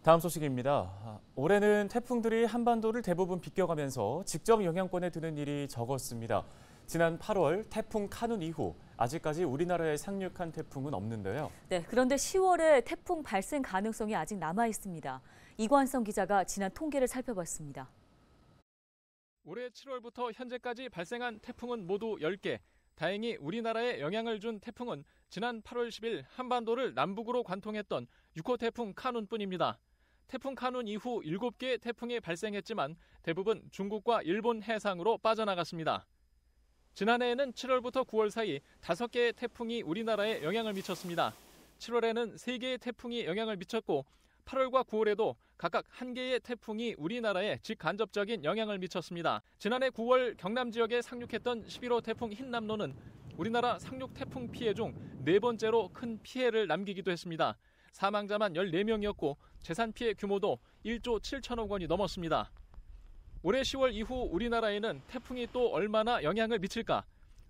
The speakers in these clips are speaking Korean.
다음 소식입니다. 올해는 태풍들이 한반도를 대부분 비껴가면서 직접 영향권에 드는 일이 적었습니다. 지난 8월 태풍 카눈 이후 아직까지 우리나라에 상륙한 태풍은 없는데요. 네, 그런데 10월에 태풍 발생 가능성이 아직 남아 있습니다. 이관성 기자가 지난 통계를 살펴봤습니다. 올해 7월부터 현재까지 발생한 태풍은 모두 10개. 다행히 우리나라에 영향을 준 태풍은 지난 8월 10일 한반도를 남북으로 관통했던 6호 태풍 카눈뿐입니다. 태풍 카눈 이후 7개의 태풍이 발생했지만 대부분 중국과 일본 해상으로 빠져나갔습니다. 지난해에는 7월부터 9월 사이 5개의 태풍이 우리나라에 영향을 미쳤습니다. 7월에는 3개의 태풍이 영향을 미쳤고 8월과 9월에도 각각 1개의 태풍이 우리나라에 직간접적인 영향을 미쳤습니다. 지난해 9월 경남 지역에 상륙했던 11호 태풍 흰남노는 우리나라 상륙 태풍 피해 중 4번째로 큰 피해를 남기기도 했습니다. 사망자만 14명이었고 재산 피해 규모도 1조 7천억 원이 넘었습니다. 올해 10월 이후 우리나라에는 태풍이 또 얼마나 영향을 미칠까?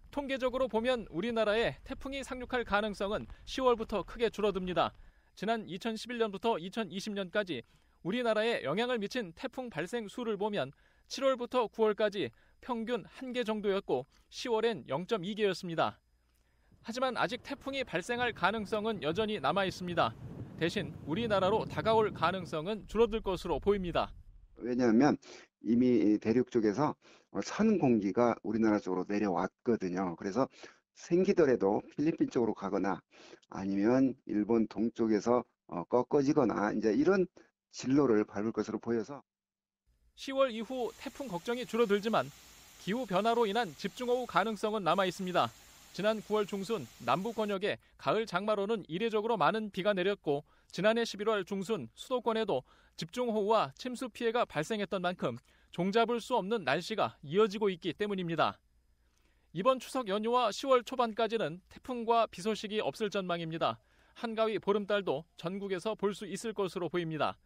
통계적으로 보면 우리나라에 태풍이 상륙할 가능성은 10월부터 크게 줄어듭니다. 지난 2011년부터 2020년까지 우리나라에 영향을 미친 태풍 발생 수를 보면 7월부터 9월까지 평균 1개 정도였고 10월엔 0.2개였습니다. 하지만 아직 태풍이 발생할 가능성은 여전히 남아 있습니다. 대신 우리나라로 다가올 가능성은 줄어들 것으로 보입니다. 왜냐하면 이미 대륙 쪽에서 선 공기가 우리나라 쪽으로 내려왔거든요. 그래서 생기더라도 필리핀 쪽으로 가거나 아니면 일본 동쪽에서 꺾어지거나 이제 이런 진로를 밟을 것으로 보여서 10월 이후 태풍 걱정이 줄어들지만 기후 변화로 인한 집중호우 가능성은 남아 있습니다. 지난 9월 중순 남부 권역에 가을 장마로는 이례적으로 많은 비가 내렸고 지난해 11월 중순 수도권에도 집중호우와 침수 피해가 발생했던 만큼 종잡을 수 없는 날씨가 이어지고 있기 때문입니다. 이번 추석 연휴와 10월 초반까지는 태풍과 비 소식이 없을 전망입니다. 한가위 보름달도 전국에서 볼 수 있을 것으로 보입니다.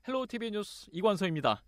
헬로우 TV 뉴스 이관서입니다.